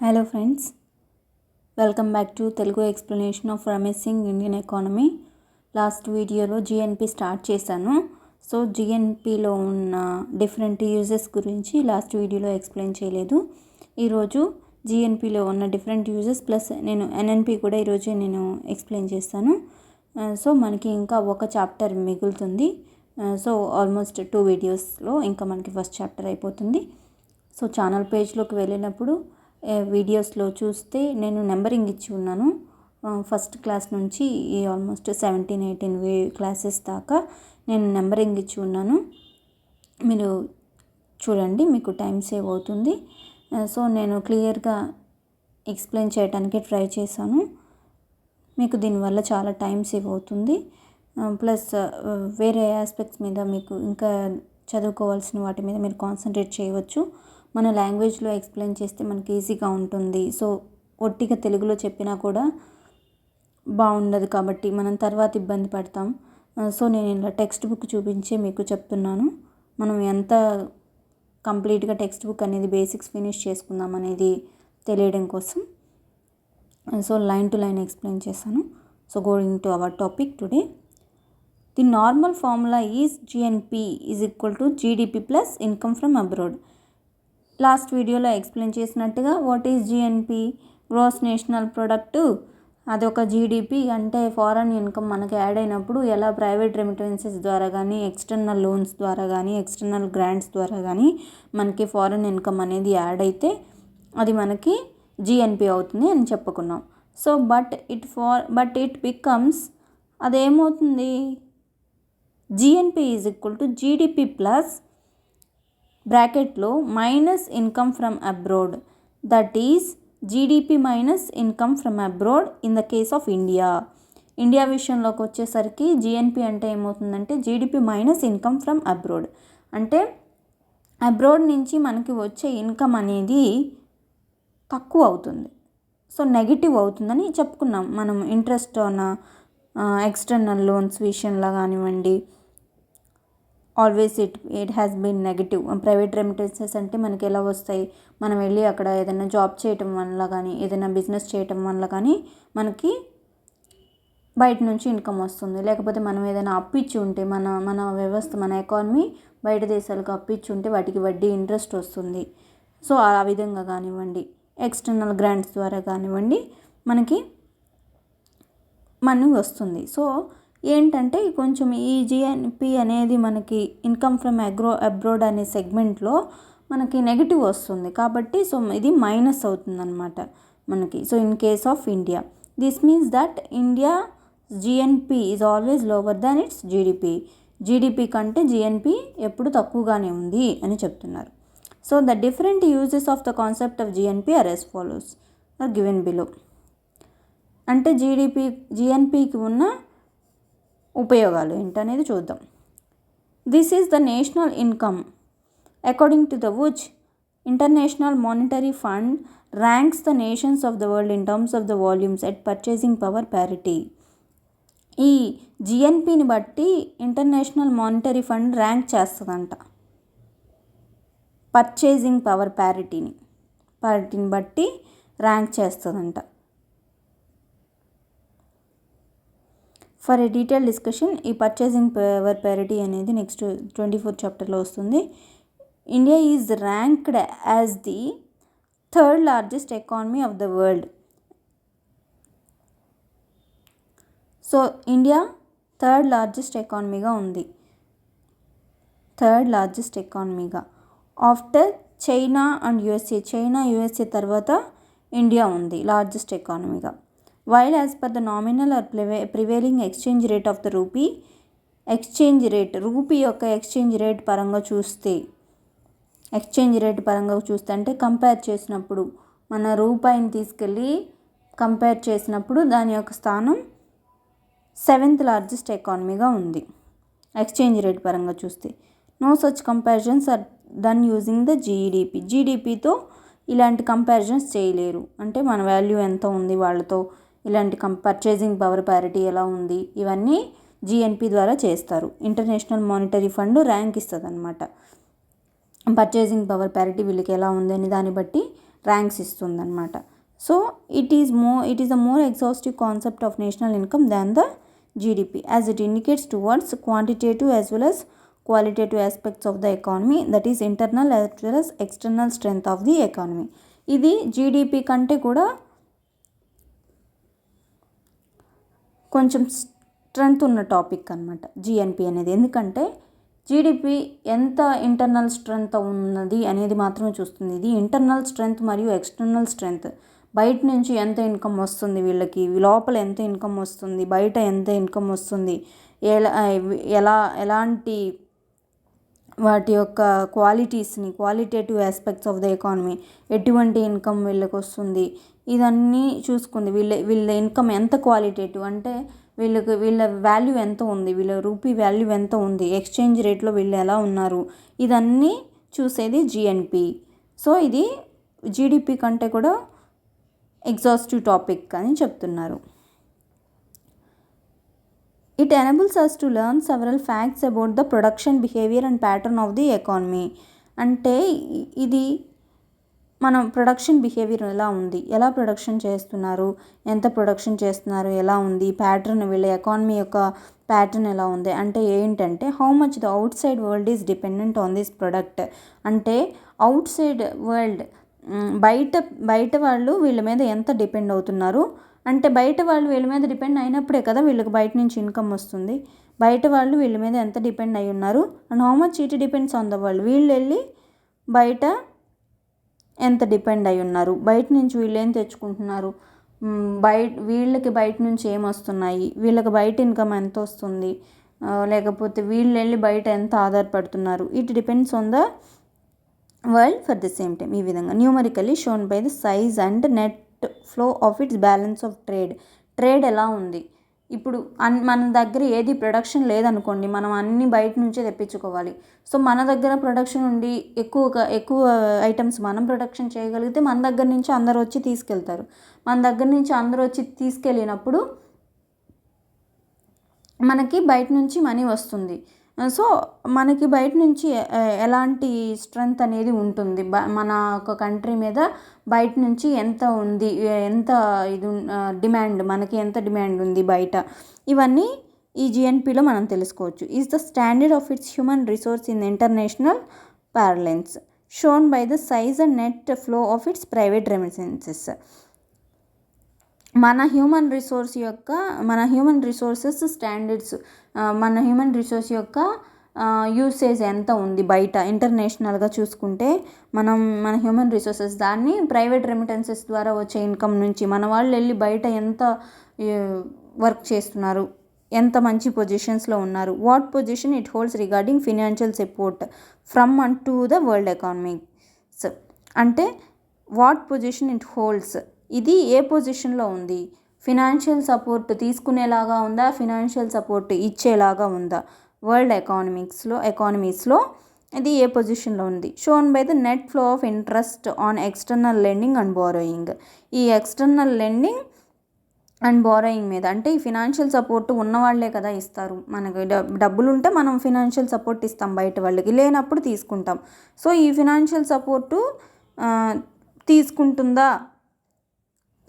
Hello friends, welcome back to Telugu explanation of amazing Indian economy. Last వీడియోలో GNP start చేశాను. So జిఎన్పిలో ఉన్న different uses గురించి last వీడియోలో explain చేయలేదు. ఈరోజు జిఎన్పిలో ఉన్న డిఫరెంట్ యూజెస్ ప్లస్ నేను ఎన్ఎన్పి కూడా ఈరోజు నేను ఎక్స్ప్లెయిన్ చేస్తాను. సో మనకి ఇంకా ఒక చాప్టర్ మిగులుతుంది. సో ఆల్మోస్ట్ 2 వీడియోస్లో ఇంకా మనకి ఫస్ట్ చాప్టర్ అయిపోతుంది. సో ఛానల్ పేజ్లోకి వెళ్ళినప్పుడు వీడియోస్లో చూస్తే నేను నెంబరింగ్ ఇచ్చి ఉన్నాను. ఫస్ట్ క్లాస్ నుంచి ఆల్మోస్ట్ 17-18 క్లాసెస్ దాకా నేను నెంబరింగ్ ఇచ్చి ఉన్నాను. మీరు చూడండి, మీకు టైం సేవ్ అవుతుంది. సో నేను క్లియర్గా ఎక్స్ప్లెయిన్ చేయడానికి ట్రై చేశాను. మీకు దీనివల్ల చాలా టైం సేవ్ అవుతుంది. ప్లస్ వేరే ఆస్పెక్ట్స్ మీద మీకు ఇంకా చదువుకోవాల్సిన వాటి మీద మీరు కాన్సన్ట్రేట్ చేయవచ్చు. మన లాంగ్వేజ్లో ఎక్స్ప్లెయిన్ చేస్తే మనకి ఈజీగా ఉంటుంది. సో ఒట్టిగా తెలుగులో చెప్పినా కూడా బాగుండదు కాబట్టి మనం తర్వాత ఇబ్బంది పడతాం. సో నేను ఇలా టెక్స్ట్ బుక్ చూపించే మీకు చెప్తున్నాను. మనం ఎంత కంప్లీట్గా టెక్స్ట్ బుక్ అనేది బేసిక్స్ ఫినిష్ చేసుకుందాం అనేది తెలియడం కోసం. So line to line explain చేశాను. So going to our topic today. The normal formula is GNP is equal to GDP plus income from abroad. Last వీడియోలో ఎక్స్ప్లెయిన్ చేసినట్టుగా what is GNP, gross national product. అదొక GDP అంటే foreign income మనకి add అయినప్పుడు ఎలా private remittances ద్వారా కానీ, external loans ద్వారా కానీ, ఎక్స్టర్నల్ గ్రాంట్స్ ద్వారా కానీ మనకి ఫారెన్ ఇన్కమ్ అనేది యాడ్ అయితే అది మనకి జిఎన్పి అవుతుంది అని చెప్పుకున్నాం. సో బట్ ఇట్ బికమ్స్ అదేమవుతుంది, GNP is equal to GDP plus బ్రాకెట్లో minus income from abroad, that is GDP minus income from abroad in the case of India విషయంలోకి వచ్చేసరికి జిఎన్పి అంటే ఏమవుతుందంటే GDP minus income from abroad. అంటే abroad నుంచి మనకి వచ్చే ఇన్కమ్ అనేది తక్కువ అవుతుంది. సో నెగిటివ్ అవుతుందని చెప్పుకున్నాం మనం. ఇంట్రెస్ట్ ఆన్ ఎక్స్టర్నల్ లోన్స్ విషయంలో కానివ్వండి, always it has been negative. Private remittances అంటే మనకి ఎలా వస్తాయి, మనం వెళ్ళి అక్కడ ఏదైనా జాబ్ చేయటం వల్ల కానీ, ఏదైనా బిజినెస్ చేయటం వల్ల కానీ మనకి బయట నుంచి ఇన్కమ్ వస్తుంది. లేకపోతే మనం ఏదైనా అప్పు ఇచ్చి ఉంటే మన వ్యవస్థ, మన ఎకానమీ బయట దేశాలకు అప్పు ఇచ్చి ఉంటే వాటికి వడ్డీ ఇంట్రెస్ట్ వస్తుంది. సో ఆ విధంగా కానివ్వండి, ఎక్స్టర్నల్ గ్రాంట్స్ ద్వారా కానివ్వండి మనకి మనీ వస్తుంది. సో ఏంటంటే కొంచెం ఈ జిఎన్పి అనేది మనకి ఇన్కమ్ ఫ్రమ్ అబ్రాడ్ అనే సెగ్మెంట్లో మనకి నెగిటివ్ వస్తుంది కాబట్టి సో ఇది మైనస్ అవుతుంది అనమాట మనకి. So in case of India this means that India GNP is always lower than its GDP. GDP కంటే జిఎన్పి ఎప్పుడు తక్కువగానే ఉంది అని చెప్తున్నారు. So the different uses of the concept of GNP are as follows are given below. అంటే జిఎన్పికి ఉన్న ఉపయోగాలు ఏంటనేది చూద్దాం. This is the national income according to the which International Monetary Fund ranks the nations of the world in terms of the volumes at purchasing power parity. ఈ జిఎన్పిని బట్టి International Monetary Fund rank చేస్తుందంట. Purchasing power ప్యారిటీని బట్టి rank చేస్తుందంట. For a detail discussion ఈ purchasing power parity అనేది next 24 చాప్టర్లో వస్తుంది. India is ranked as the 3rd largest economy of the world. So India 3rd largest ఎకానమీగా ఉంది. 3rd లార్జెస్ట్ ఎకానమీగా after China and USA. China USA తర్వాత India ఉంది largest ఎకానమీగా. While as per the nominal or prevailing exchange rate of the rupee, exchange rate rupee యొక్క exchange rate పరంగా చూస్తే అంటే కంపేర్ చేసినప్పుడు మన రూపాయిని తీసుకెళ్ళి కంపేర్ చేసినప్పుడు దాని యొక్క స్థానం 7th లార్జెస్ట్ ఎకానమీగా ఉంది ఎక్స్చేంజ్ రేట్ పరంగా చూస్తే. No such comparisons are done using the జీడిపితో ఇలాంటి కంపారిజన్స్ చేయలేరు. అంటే మన వాల్యూ ఎంత ఉంది వాళ్ళతో, ఇలాంటి పర్చేసింగ్ పవర్ ప్యారిటీ ఎలా ఉంది, ఇవన్నీ జిఎన్పి ద్వారా చేస్తారు. ఇంటర్నేషనల్ మానిటరీ ఫండ్ ర్యాంక్ ఇస్తుంది అనమాట. పర్చేసింగ్ పవర్ ప్యారిటీ వీళ్ళకి ఎలా ఉంది అని దాన్ని బట్టి ర్యాంక్స్ ఇస్తుందన్నమాట. So it is the more exhaustive concept of national income than the GDP as it indicates towards quantitative as well as qualitative aspects of the economy, that is internal as well as external strength of the economy. ఇది GDP కంటే కూడా కొంచెం strength ఉన్న topic అనమాట GNP అనేది. ఎందుకంటే GDP ఎంత internal strength ఉన్నది అనేది మాత్రమే చూస్తుంది. ఇది ఇంటర్నల్ స్ట్రెంగ్త్ మరియు ఎక్స్టర్నల్ స్ట్రెంగ్త్, బయట నుంచి ఎంత ఇన్కమ్ వస్తుంది, వీళ్ళకి లోపల ఎంత ఇన్కమ్ వస్తుంది, బయట ఎంత ఇన్కమ్ వస్తుంది, ఎలాంటి వాటి యొక్క qualitative aspects of the economy, ఎటువంటి ఇన్కమ్ వీళ్ళకి వస్తుంది, ఇదన్నీ చూసుకుంది. వీళ్ళ ఇన్కమ్ ఎంత క్వాలిటేటివ్ అంటే వీళ్ళ వాల్యూ ఎంత ఉంది, వీళ్ళ రూపీ వాల్యూ ఎంత ఉంది, ఎక్స్చేంజ్ రేట్లో వీళ్ళు ఎలా ఉన్నారు, ఇదన్నీ చూసేది జిఎన్పి. సో ఇది జీడిపి కంటే కూడా ఎగ్జాస్టివ్ టాపిక్ అని చెప్తున్నారు. It enables us to learn several facts about the production behavior and pattern of the economy. అంటే ఇది మనం ప్రొడక్షన్ బిహేవియర్ ఎలా ఉంది, ఎలా ప్రొడక్షన్ చేస్తున్నారు, ఎంత ప్రొడక్షన్ చేస్తున్నారు, ఎలా ఉంది ప్యాటర్న్, వీళ్ళ ఎకానమీ యొక్క ప్యాటర్న్ ఎలా ఉంది అంటే ఏంటంటే how much the out side world is dependent on this product. అంటే అవుట్ సైడ్ వరల్డ్ బయట వాళ్ళు వీళ్ళ మీద ఎంత డిపెండ్ అవుతున్నారు అంటే బయట వాళ్ళు వీళ్ళ మీద డిపెండ్ అయినప్పుడే కదా వీళ్ళకి బయట నుంచి ఇన్కమ్ వస్తుంది. బయట వాళ్ళు వీళ్ళ మీద ఎంత డిపెండ్ అయి ఉన్నారు and how much it depends on the world. వీళ్ళు వెళ్ళి బయట ఎంత డిపెండ్ అయి ఉన్నారు, బయట నుంచి వీళ్ళు ఏం తెచ్చుకుంటున్నారు, వీళ్ళకి బయట నుంచి ఏం వస్తున్నాయి, వీళ్ళకి బయట ఇన్కమ్ ఎంత వస్తుంది, లేకపోతే వీళ్ళు వెళ్ళి బయట ఎంత ఆధారపడుతున్నారు. It depends on the world for the same time. ఈ విధంగా numerically shown by the size and net flow of its balance of trade ఎలా ఉంది. ఇప్పుడు మన దగ్గర ఏది ప్రొడక్షన్ లేదనుకోండి, మనం అన్నీ బయట నుంచే తెప్పించుకోవాలి. సో మన దగ్గర ప్రొడక్షన్ ఉండి ఎక్కువ ఐటమ్స్ మనం ప్రొడక్షన్ చేయగలిగితే మన దగ్గర నుంచి అందరూ వచ్చి తీసుకెళ్తారు. మన దగ్గర నుంచి అందరూ వచ్చి తీసుకెళ్ళినప్పుడు మనకి బయట నుంచి మనీ వస్తుంది. సో మనకి బయట నుంచి ఎలాంటి స్ట్రెంగ్త్ అనేది ఉంటుంది, మన ఒక కంట్రీ మీద బయట నుంచి ఎంత ఉంది, ఎంత డిమాండ్, మనకి ఎంత డిమాండ్ ఉంది బయట, ఇవన్నీ ఈ జిఎన్పిలో మనం తెలుసుకోవచ్చు. Is the standard of its human resource in international parlance shown by the size and net flow of its private remittances. మన హ్యూమన్ రిసోర్సెస్ స్టాండర్డ్స్, మన హ్యూమన్ రిసోర్స్ యొక్క యూసేజ్ ఎంత ఉంది బయట ఇంటర్నేషనల్గా చూసుకుంటే, మన హ్యూమన్ రిసోర్సెస్ దాన్ని ప్రైవేట్ రెమిటెన్సెస్ ద్వారా వచ్చే ఇన్కమ్ నుంచి మన వాళ్ళు వెళ్ళి బయట ఎంత వర్క్ చేస్తున్నారు, ఎంత మంచి పొజిషన్స్లో ఉన్నారు, what position it holds regarding financial support from and to the world economies. అంటే వాట్ పొజిషన్ ఇట్ హోల్డ్స్, ఇది ఏ పొజిషన్లో ఉంది, ఫినాన్షియల్ సపోర్ట్ తీసుకునేలాగా ఉందా, ఫినాన్షియల్ సపోర్ట్ ఇచ్చేలాగా ఉందా, వరల్డ్ ఎకానమీస్లో ఇది ఏ పొజిషన్లో ఉంది. Shown by the net flow of interest on external lending and borrowing. ఈ ఎక్స్టర్నల్ లెండింగ్ అండ్ బారోయింగ్ మీద, అంటే ఈ ఫినాన్షియల్ సపోర్ట్ ఉన్నవాళ్లే కదా ఇస్తారు. మనకి డబ్బులు ఉంటే మనం ఫినాన్షియల్ సపోర్ట్ ఇస్తాం, బయట వాళ్ళకి లేనప్పుడు తీసుకుంటాం. సో ఈ ఫినాన్షియల్ సపోర్టు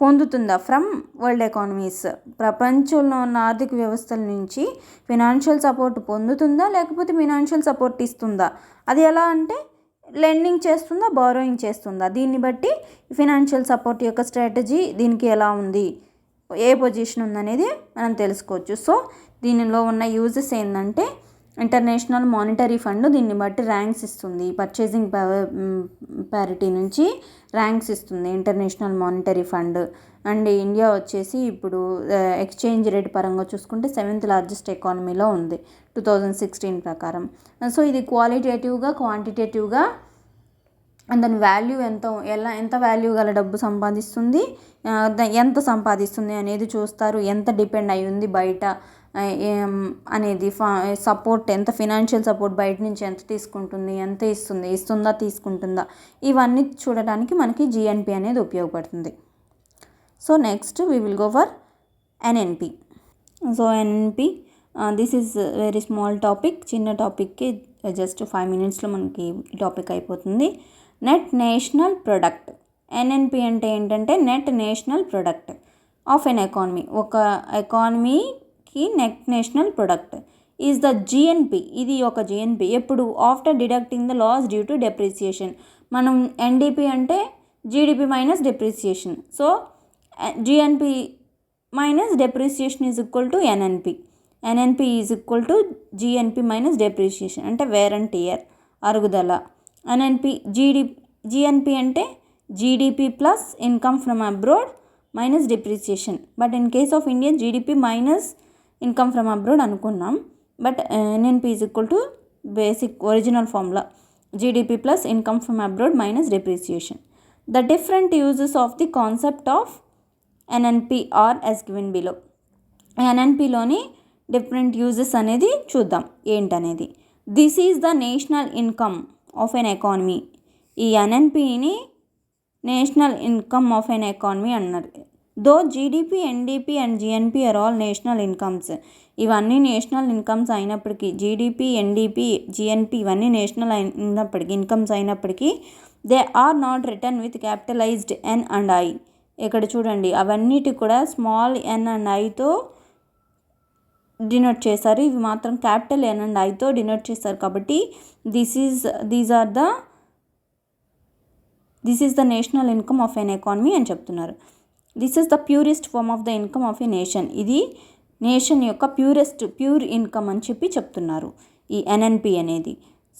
పొందుతుందా ఫ్రమ్ వరల్డ్ ఎకానమీస్, ప్రపంచంలో ఉన్న ఆర్థిక వ్యవస్థల నుంచి ఫినాన్షియల్ సపోర్ట్ పొందుతుందా, లేకపోతే ఫినాన్షియల్ సపోర్ట్ ఇస్తుందా, అది ఎలా అంటే లెండింగ్ చేస్తుందా, బారోయింగ్ చేస్తుందా, దీన్ని బట్టి ఫినాన్షియల్ సపోర్ట్ యొక్క స్ట్రాటజీ దీనికి ఎలా ఉంది, ఏ పొజిషన్ ఉందనేది మనం తెలుసుకోవచ్చు. సో దీనిలో ఉన్న యూజెస్ ఏంటంటే ఇంటర్నేషనల్ మానిటరీ ఫండ్ దీన్ని బట్టి ర్యాంక్స్ ఇస్తుంది, పర్చేసింగ్ ప్యారిటీ నుంచి ర్యాంక్స్ ఇస్తుంది international Monetary fund. And India వచ్చేసి ఇప్పుడు ఎక్స్చేంజ్ రేట్ పరంగా చూసుకుంటే 7th లార్జెస్ట్ ఎకానమీలో ఉంది 2016 ప్రకారం. సో ఇది క్వాలిటేటివ్గా క్వాంటిటేటివ్గా దాని వాల్యూ ఎంత వాల్యూ గల డబ్బు సంపాదిస్తుంది, ఎంత సంపాదిస్తుంది అనేది చూస్తారు. ఎంత డిపెండ్ అయి ఉంది బయట అనేది, సపోర్ట్ ఎంత, ఫినాన్షియల్ సపోర్ట్ బయట నుంచి ఎంత తీసుకుంటుంది, ఎంత ఇస్తుందా తీసుకుంటుందా, ఇవన్నీ చూడడానికి మనకి జిఎన్పి అనేది ఉపయోగపడుతుంది. So next we will go for NNP. So NNP this is very small topic, చిన్న టాపిక్కి జస్ట్ 5 minutesలో మనకి టాపిక్ అయిపోతుంది. నెట్ నేషనల్ ప్రొడక్ట్ ఎన్ఎన్పి అంటే ఏంటంటే net national product of an economy. ఒక ఎకానమీకి net national product is the GNP. ఇది ఒక GNP ఎప్పుడు after deducting the loss due to depreciation. మనం ఎన్డిపి అంటే GDP minus depreciation. So GNP minus depreciation is equal to NNP. NNP is equal to GNP minus depreciation అంటే wear and tear అరుగుదల. NNP GNP అంటే GDP plus income from abroad minus depreciation. But in case of India GDP minus income from abroad అనుకున్నాం. But NNP is equal to basic original formula GDP plus income from abroad minus depreciation. The different uses of the concept of NNP are as given below. ఎన్ఎన్పిలోని different uses అనేది చూద్దాం ఏంటనేది. This is the national income of an economy. ఈ ఎన్ఎన్పిని national income of an economy అన్నారు. Though GDP, NDP and GNP are all national incomes. ఇవన్నీ national incomes అయినప్పటికీ, GDP, NDP, GNP ఇవన్నీ నేషనల్ అయినప్పటికీ, ఇన్కమ్స్ అయినప్పటికీ they are not return with capitalized N and I. ఇక్కడ చూడండి, అవన్నిటి కూడా స్మాల్ ఎన్ అండ్ ఐతో డినోట్ చేశారు. ఇవి మాత్రం క్యాపిటల్ ఎన్ అండ్ ఐతో డినోట్ చేశారు. కాబట్టి this is the national income of an economy అని చెప్తున్నారు. This is the purest form of the income of a nation. ఇది నేషన్ యొక్క ప్యూర్ ఇన్కమ్ అని చెప్పి చెప్తున్నారు ఈ ఎన్ఎన్పి అనేది.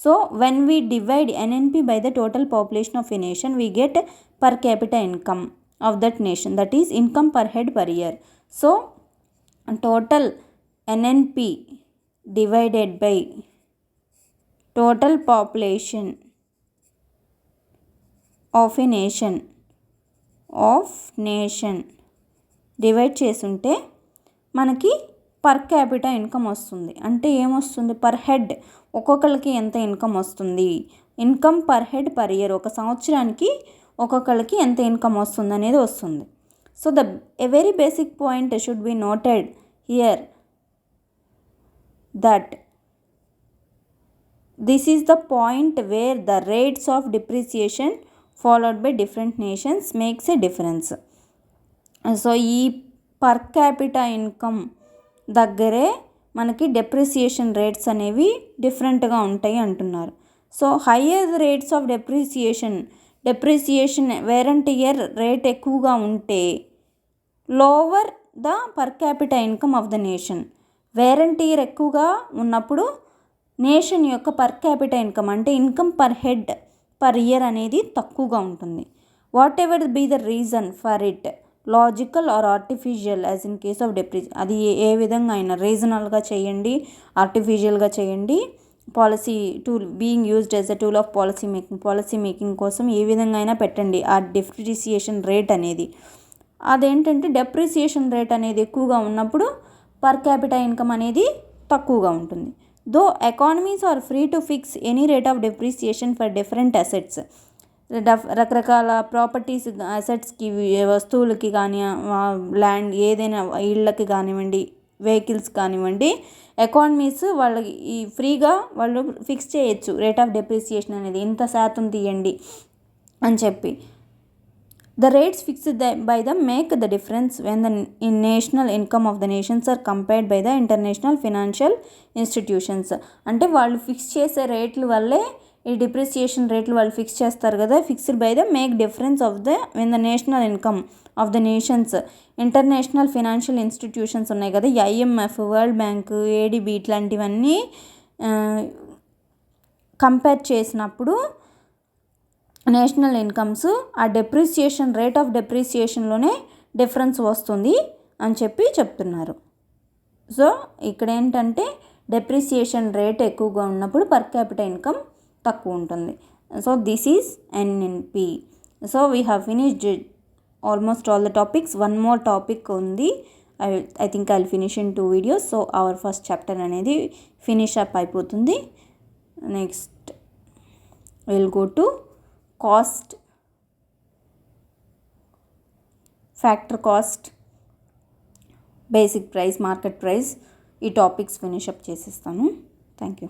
So when we divide NNP by the total population of a nation we get per capita income of that nation, that is income per head per year. So total NNP divided by total population of A nation divide చేసుంటే మనకి per capita income వస్తుంది. అంటే ఏమొస్తుంది? Per head ఒక్కొక్కరికి ఎంత income వస్తుంది, income per head per year, ఒక సంవత్సరానికి ఒక్కొక్కరికి ఎంత ఇన్కమ్ వస్తుంది అనేది వస్తుంది. So a very basic point should be noted here that this is the point where the rates of depreciation followed by different nations makes a difference. So ఈ per capita income దగ్గరే మనకి depreciation rates అనేవి డిఫరెంట్గా ఉంటాయి అంటున్నారు. So higher rates of depreciation wear and tear rate ఎక్కువగా ఉంటే lower the per capita income of the nation. Wear and tear ఎక్కువగా ఉన్నప్పుడు నేషన్ యొక్క పర్ క్యాపిటా ఇన్కమ్ అంటే income per head per year అనేది తక్కువగా ఉంటుంది. Whatever be the reason for it, logical or artificial as in case of depreciation. అది ఏ విధంగా అయినా రీజనల్గా చేయండి, ఆర్టిఫిషియల్గా చేయండి, policy tool being used as a tool of policy making కోసం ఏ విధంగా అయినా పెట్టండి ఆ డెప్రిసియేషన్ రేట్ అనేది. అదేంటంటే డెప్రిసియేషన్ రేట్ అనేది ఎక్కువగా ఉన్నప్పుడు పర్ క్యాపిటా ఇన్కమ్ అనేది తక్కువగా ఉంటుంది. Though economies are free to fix any rate of depreciation for different assets. రకరకాల ప్రాపర్టీస్ అసెట్స్కి, వస్తువులకి కానీ, ల్యాండ్ ఏదైనా ఇళ్ళకి కానివ్వండి, వెహికల్స్ కానివ్వండి, ఎకానమీస్ వాళ్ళకి ఫ్రీగా వాళ్ళు ఫిక్స్ చేయొచ్చు రేట్ ఆఫ్ డెప్రిసియేషన్ అనేది ఇంత శాతం తీయండి అని చెప్పి. The rates fixed by them make the difference when the national income of the nations are compared by the international financial institutions. అంటే వాళ్ళు ఫిక్స్ చేసే రేట్ల వల్లే ఈ డిప్రిసియేషన్ రేట్లు వాళ్ళు ఫిక్స్ చేస్తారు కదా, fixed by the make difference of the when the national income of the nations. International financial institutions ఉన్నాయి కదా, ఐఎంఎఫ్, వరల్డ్ బ్యాంక్, ఏడిబి ఇట్లాంటివన్నీ కంపేర్ చేసినప్పుడు నేషనల్ ఇన్కమ్స్ ఆ డెప్రిసియేషన్ రేట్ ఆఫ్ డెప్రిసియేషన్లోనే డిఫరెన్స్ వస్తుంది అని చెప్పి చెప్తున్నారు. సో ఇక్కడ ఏంటంటే డెప్రిసియేషన్ రేట్ ఎక్కువగా ఉన్నప్పుడు పర్ క్యాపిటల్ ఇన్కమ్ తక్కువ ఉంటుంది. So this is NNP. So we have finished almost all the topics. One more topic ఉంది, I think I will finish in 2 videos. So our first chapter అనేది finish up అయిపోతుంది. Next will go to cost, factor cost, basic price, market price, ఈ topics finish up చేసేస్తాను. Thank you.